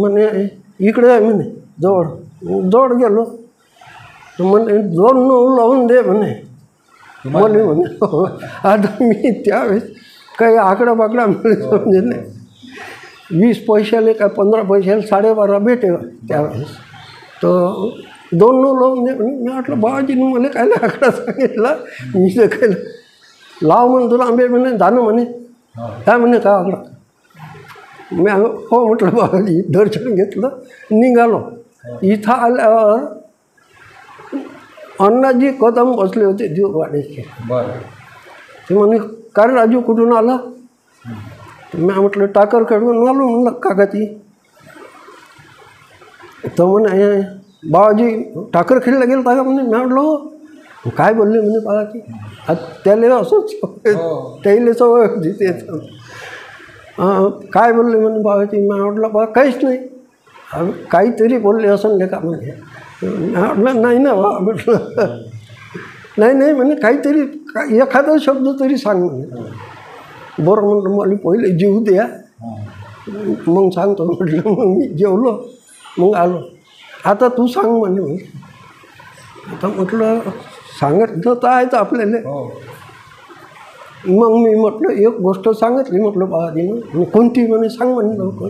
म्हणे इकडे आहे म्हणे जवळ. जवळ गेलो तर म्हणे 2 लावून दे म्हणे. मला म्हणे आता मी त्यावेळेस काही आकडा बाकडा मिळत समजे नाही. 20 पैशाले काय 15 पैशाला 12.5 भेटे त्यावेळेस. तर 2 लावून दे म्हणे. मी म्हटलं बाबाजीनं मला काय आकडा सांगितला. मी ते काय लाव म्हणून तुला आंबे म्हणे जाणं म्हणे. काय म्हणे का आकडा. मी हो म्हटलं बाबाजी. दर्शन घेतलं निघालो. इथं आल्यावर अण्णाजी कदम बसले होते दिववाड्याचे. ते म्हणे काय राजू कुठून आला. मी म्हटलं टाकरखेडून आलो म्हणलं काकाची. तर म्हणे बाबाजी टाकरखेडला गेलता का म्हणे. मी म्हटलं काय बोलले म्हणे बाबाजी. त्याला असंच त्याला सवय होती ते. काय बोलले म्हणे बाबाजी. मी म्हटलं बा काहीच नाही. काहीतरी बोलले असं नाही का म्हणजे. म्हटलं नाही ना बा म्हटलं. नाही म्हणे काहीतरी एखादा शब्द तरी सांग म्हणे. बरं म्हटलं मला पहिले जेवू द्या मग सांगतो म्हटलं. मग मी जेवलो मग आलो. आता तू सांग म्हणे. आता म्हटलं सांगितलं तर आहेच आपल्याला. मग मी म्हटलं एक गोष्ट सांगितली म्हटलं बाबाजीनं. कोणती म्हणे सांग म्हणे लवकर.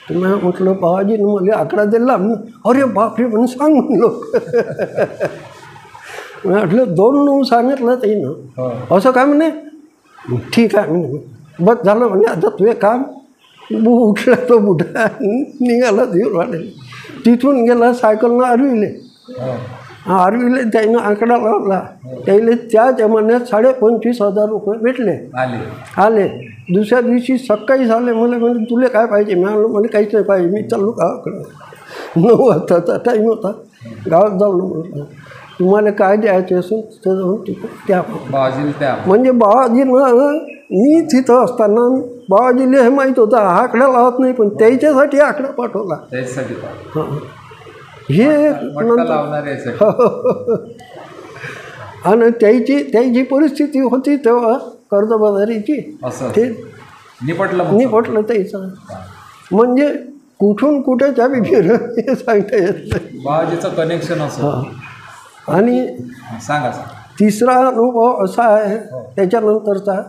तर मी म्हटलं बाबाजीनं मला आकडा दिला. अरे बापरे म्हणे सांग म्हणलो. म्हटलं 2 सांगितलं ते ना. असं काय म्हणे. ठीक आहे म्हणे. बस झालं म्हणे. आता तुझे काम. उठला तो बुढा निघाला दिववाड्याला. तिथून गेला सायकलनं आरविले. आरविले त्यानं आकडा लावला. त्याला त्या जमान्यात 25,500 रुपये भेटले आले. दुसऱ्या दिवशी सकाळी झाले. मला म्हणजे तुला काय पाहिजे. मी आलो मला काहीच नाही पाहिजे. मी चाललो गावाकडं. 9 वाजताचा टाईम होता. गावात जाऊन म्हटलं तुम्हाला काय द्यायचे असेल तर जाऊन त्या म्हणजे बाबाजीनं मी तिथं असताना बाबाजीला हे माहीत होतं हा आकडा लावत नाही. पण त्याच्यासाठी आकडा पाठवला. हां हे आणि त्याची परिस्थिती होती तेव्हा कर्जबाजारीची. ते निपटलं त्याचं. म्हणजे कुठून कुठे चाबी फिर हे सांगता येत नाही. बाबाजीचं कनेक्शन असं. आणि तिसरा अनुभव असा आहे त्याच्यानंतरचा.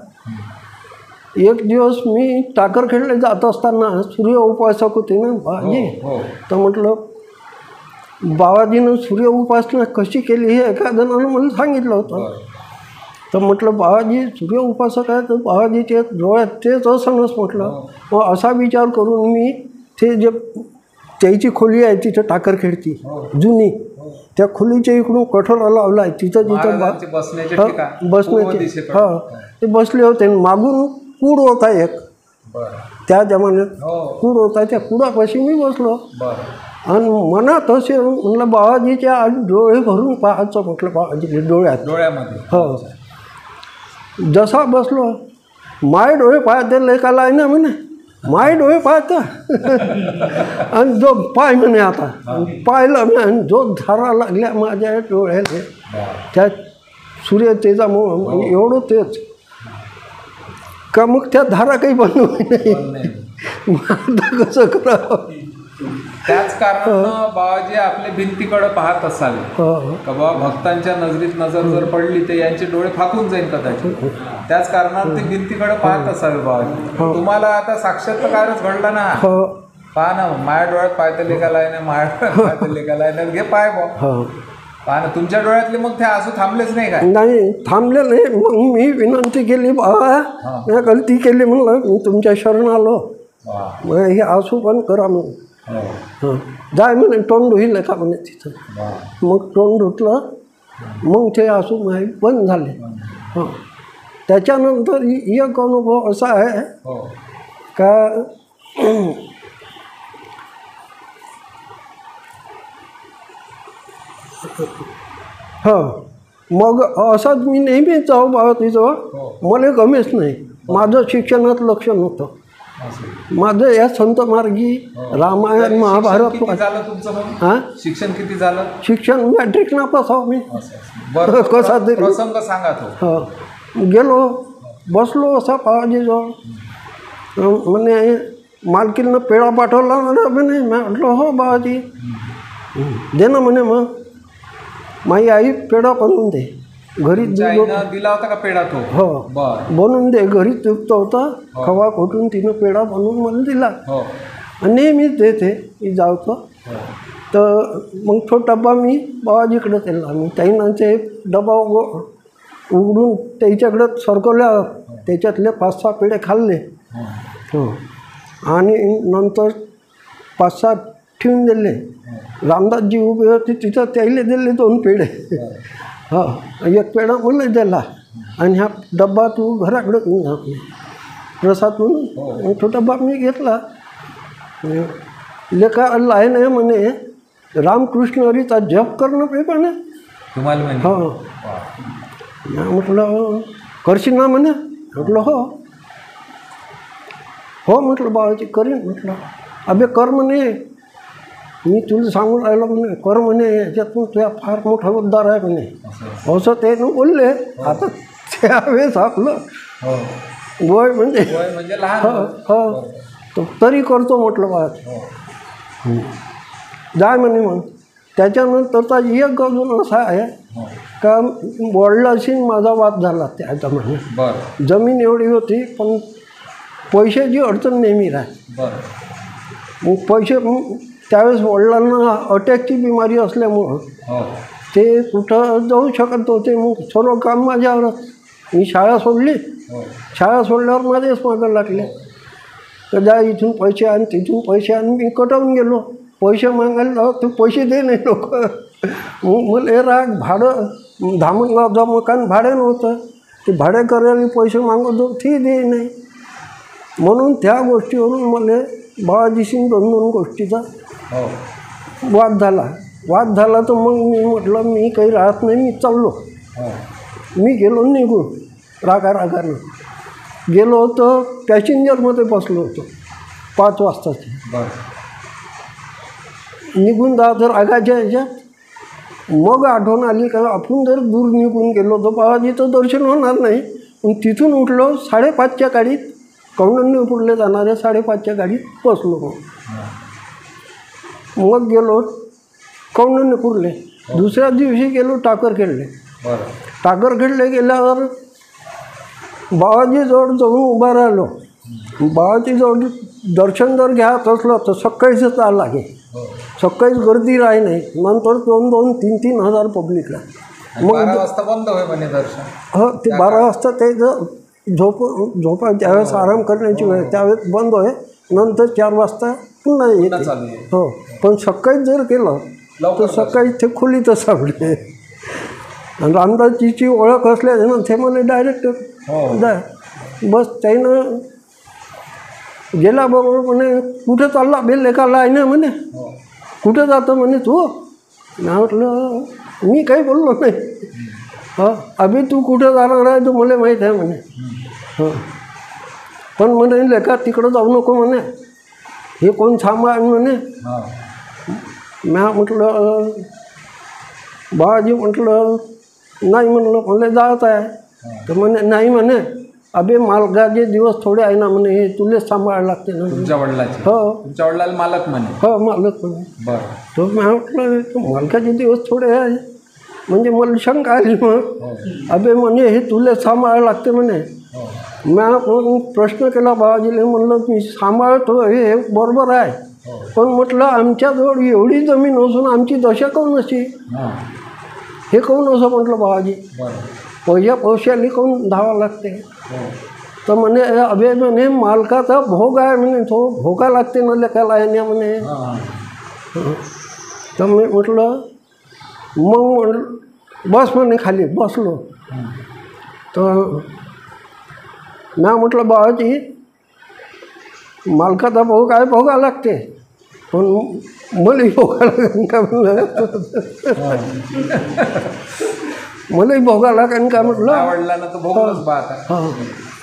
एक दिवस मी टाकरखेडला जात असताना सूर्य उपासक होते ना बाबाजी. तर म्हटलं बाबाजीनं सूर्य उपासना कशी केली हे एका जणानं मला सांगितलं होतं. तर म्हटलं बाबाजी सूर्य उपासक आहे तर बाबाजीचे डोळ्यात तेच असणच म्हटलं. मग असा विचार करून मी ते जे त्याची खोली आहे तिथं टाकरखेडची जुनी त्या खोलीच्या इकडून कठोरा लावला आहे. तिथं बसण्याचे हां ते बसले होते. मागून कूड होता एक. त्या जमान्यात कूड होता. त्या कुडापाशी मी बसलो. आणि मनात असे म्हटलं बाबाजीच्या आज डोळे भरून पाहायचं म्हटलं बाबाजीचे डोळ्यामध्ये. हो जसा बसलो माय डोळे पाहते लेकाला आहे ना म्हणे. माय डोळे पाहता आणि जो पाय म्हणे आता पाहिलं मी. आणि जो धारा लागल्या माझ्या डोळ्याला त्या सूर्य तेजामुळं एवढं तेच का मग त्या धारा काही बंद होई नाही. आता कसं करावं. त्याच कारणानं बाबाजी आपले भिंतीकडे पाहत असावे का बाबा भक्तांच्या नजरेत नजर जर पडली तर यांचे डोळे फाकून जाईल कदाचित. त्याच कारणानं ते भिंतीकडे पाहत असावे बाबाजी. तुम्हाला आता साक्षात्कारच घडला ना. पहा ना माझ्या डोळ्यात पाहते लेखाला आहे ना. माझ्या डोळ्यात पाहते लेखाला आहे ना. घे पाय बा पहा ना. तुमच्या डोळ्यातले मग ते आसू थांबलेच नाही का. नाही थांबले नाही. मग मी विनंती केली बाबा मी गलती केली म्हणलं मी तुमच्या शरण आलो. मग हे आसू पण करा म्हणून. हां जाय म्हणे तोंड धुईल का म्हणे तिथं. मग तोंड धुतलं. मग ते आसू माही बंद झाले. हां त्याच्यानंतर एक अनुभव असा आहे का हो मग असाच मी नेहमीच जाऊ बाबाजीजवळ. मला गमेच नाही. माझं शिक्षणात लक्ष नव्हतं. माझं या संत मार्गी रामायण महाभारत. हां शिक्षण किती झालं. शिक्षण मॅट्रिक नापास आहो मी. कसा तरी प्रसंग सांगा तो. हो गेलो बसलो असा बाबाजीजवळ. म्हणे मालकीनं पेढा पाठवला ना म्हणे. म्हटलं हो बाबाजी. दे ना म्हणे. मग माझी आई पेढा बनवून दे. घरी दिला होता का पेढा तो? हो बनवून दे. घरी तूप होता, खवा खोटून तिनं पेढा बनवून मला दिला. नेहमीच देते मी जावतो. तर मग तो डबा मी बाबाजीकडे दिला. मी त्यानं ते डबा उघडून त्याच्याकडं सरकवल्या. त्याच्यातले 5-6 पेढे खाल्ले. हो आणि नंतर 5-7 ठेवून दिले. रामदासजी उभे होते तिथं, त्याला दिले 2 पेढे. हा 1 पेढा मला दिला आणि हा डब्बा तू घराकडे घेऊन जा प्रसाद म्हणून. तो डब्बा मी घेतला. लेखा आहे नाही म्हणे, रामकृष्ण हरीचा जप करणं पेपर ना तुम्हाला म्हणे. हो म्हटलं करशील ना म्हणे. म्हटलं हो हो म्हटलं बाबाजी करीन. म्हटलं अबे कर म्हणे, मी तुला सांगून राहिलो म्हणे, कर म्हणे, याच्यातून तुझ्या फार मोठा उद्धार आहे म्हणे. असं ते बोलले. आता त्यावेळेस आपलं वय म्हणजे हो तरी करतो म्हटलं बाबा जाय म्हणे. मग त्याच्यानंतरचा एक अजून असा आहे का वडिलांशी माझा वाद झाला त्याचा म्हणे. जमीन एवढी होती पण पैशाची अडचण नेहमी राहते. मग पैसे त्यावेळेस वडिलांना अटॅकची बिमारी असल्यामुळं ते कुठं जाऊ शकत होते. मग सर्व काम माझ्यावरच. मी शाळा सोडली. शाळा सोडल्यावर माझेच मागं लागले. तर जा इथून पैसे आण, तिथून पैसे आण. मी कटावून गेलो. पैसे मागायला जाऊ तर पैसे दे नाही लोक. मग मला राग. भाडं धामणगावचं मकान भाडं नव्हतं. ते भाडे करायला पैसे मागवतो ती दे नाही. म्हणून त्या गोष्टीवरून मला बाबाजीशी 2 गोष्टीचा वाद झाला. तर मग मी म्हटलं मी काही राहत नाही, मी चाललो. मी गेलो निघून रागानं. गेलो होतो पॅसेंजरमध्ये बसलो होतो 5 वाजताची. निघून जा तर रागाच्या ह्याच्यात मग आठवण आली का आपण जर दूर निघून गेलो तर बाबाजीचं दर्शन होणार नाही. पण तिथून उठलो 5:30च्या गाडीत, कौंडण्यपूरला जाणाऱ्या 5:30च्या गाडीत बसलो. मग गेलो कौंडण्यपूरले. दुसऱ्या दिवशी गेलो टाकरखेडले. टाकरखेडले गेल्यावर बाबाजीजवळ जाऊन उभा राहिलो. बाबाजीजवळ दर्शन जर घ्यायच असलं तर सकाळीच चाल लागे. सकाळीच गर्दी राही नाही. नंतर 2-2, 3-3 हजार पब्लिकला. मग 12 वाजता बंद होय म्हणे दर्शन. हो ते 12 वाजता ते झोपा त्यावेळेस आराम करण्याची वेळ, त्यावेळेस बंद होय. नंतर 4 वाजता पुन्हा येते. हो पण सकाळीच जर केलं तर सकाळी ते खोलीतच सापडले. आणि रामदासजीची ओळख असल्यानं ते मला डायरेक्ट बस त्यानं गेल्याबरोबर म्हणे कुठं चालला बेल लेखाला आहे ना म्हणे. कुठं जातं म्हणे तू. म्हटलं मी काही बोललो नाही. अभि तू कुठं जाणार आहे तू मला माहीत आहे म्हणे. पण म्हणे लेखा तिकडं जाऊ नको म्हणे, हे कोण सांभाळ म्हणे. म्या म्हटलं बाबाजी म्हटलं नाही म्हणलं मला जायचं आहे. तर म्हणे नाही म्हणे अबे मालकाचे दिवस थोडे आहे ना म्हणे, हे तुलेच सांभाळायला लागते ना. तुमच्या वडिलाचे? हो तुमच्या वडिलाला मालक म्हणे? हो मालक म्हणे. बरं. तो मी म्हटलं मालकाचे दिवस थोडे आहे म्हणजे मला शंका आली. मग अबे म्हणे हे तुलेच सांभाळायला लागते म्हणे. मी प्रश्न केला बाबाजीला. म्हणलं मी सांभाळतो हे बरोबर आहे, पण म्हटलं आमच्याजवळ एवढी जमीन असून आमची दशा काऊन अशी, हे काऊन असं म्हटलं बाबाजी. पैशाली काऊन धावा लागते. तर म्हणे अभे म्हणे मालकाचा भोग आहे म्हणे, तो भोगा लागते ना लेखाला आहे म्हणे. तर मी म्हटलं मग बस म्हणे खाली. बसलो. तर मी म्हटलं बाबाजी मालकाचा भोग आहे, भोगा लागते, पण मलाही भोगा लागेल का म्हणलं. मलाही भोगा लागेल का म्हटलं.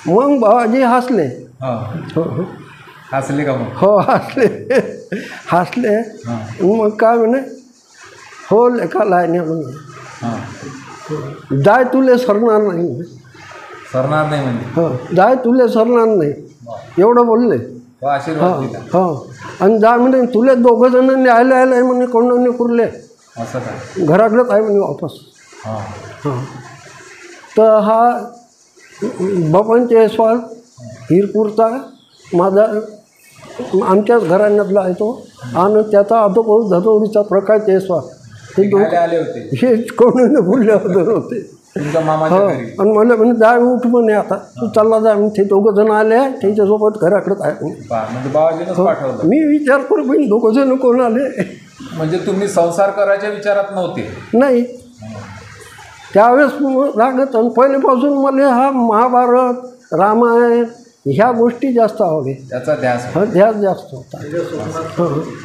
मग बाबाजी हसले. हसले का? हो हसले. मग काय म्हणे हो लेखाला आहे ना म्हणे, जाय तुले सरणार नाही. सरणार नाही म्हणजे? हो जाय तुले सरणार नाही एवढं बोलले. आशीर्वाद दिला. आणि जा म्हणे तुले दोघं जण न्यायला आहे म्हणे कोण पुरले असं काय घराकडेच आहे म्हणे वापस. हां तर हा बबन जयस्वाल हिरपूरचा माझा आमच्याच घराण्यातला आहे तो आणि त्याचा अधोभाऊ धदोडीचा प्रकाश जयस्वाल हे आले होते हे कोण बोलले होते. तुमच्या मामाच्या घरी. आणि मला म्हणे जा उठ म्हणे आता तू चालला जा ते दोघं जण आले आहे त्याच्यासोबत घराकडेच आहे म्हणजे बाबाजीनंच पाठवलं. मी विचार करू पण दोघं जण कोण आले म्हणजे तुम्ही संसार करायच्या विचारात नव्हते. नाही त्यावेळेस लागत. आणि पहिल्यापासून मला हा महाभारत रामायण ह्या गोष्टी जास्त आवडे त्याचा ध्यास ध्यास जास्त होता.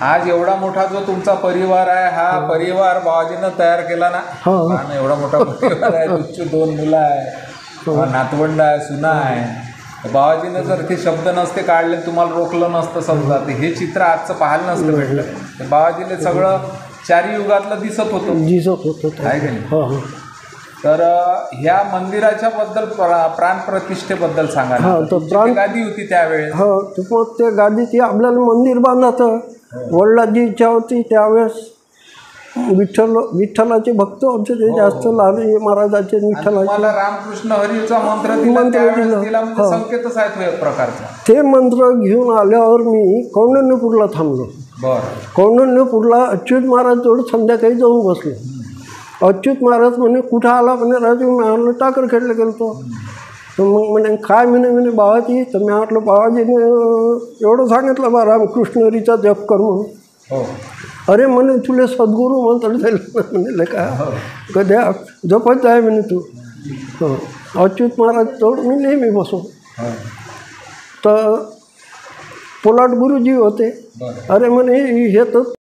आज एवढा मोठा जो तुमचा परिवार आहे हा परिवार बाबाजीनं तयार केला ना. एवढा मोठा परिवार आहे तुमची 2 मुलं आहे नातवंड आहे सुना आहे. बाबाजीनं जर ते शब्द नसते काढले तुम्हाला रोखलं नसतं समजा ते हे चित्र आजचं पाहायला नसतं भेटलं. बाबाजीने सगळं 4 युगातलं दिसत होतं आहे की नाही. तर ह्या मंदिराच्या बद्दल प्राणप्रतिष्ठेबद्दल सांगा. गादी होती त्यावेळेस. तर मग ते गादीची आपल्याला मंदिर बांधायचं वडिलांची इच्छा होती त्यावेळेस. विठ्ठलाचे भक्त होते ते जास्त लालजी महाराजाचे विठ्ठलाचे रामकृष्ण हरीचा मंत्र दिला संकेतच आहेत एक प्रकारचा. ते मंत्र घेऊन आल्यावर मी कौंडिण्यपूरला थांबलो. कौंडिण्यपूरला अच्युत महाराज जवळ संध्याकाळी जाऊन बसलो. अच्युत महाराज म्हणे कुठं आला म्हणे राजू. मी म्हटलं टाकरखेडला गेलो. तर मग म्हणे काय म्हणे बाबाजी. तर मी म्हटलं बाबाजीने एवढं सांगितलं बा रामकृष्ण हरीचा जप कर म्हणून. अरे म्हणे तुला सद्गुरू म्हणतात जाईल म्हणे का कध्या जपत आहे म्हणे तू. अच्युत महाराज जवळ मी नेहमी बसो. तर पोलाट गुरुजी होते. अरे म्हणे हे तर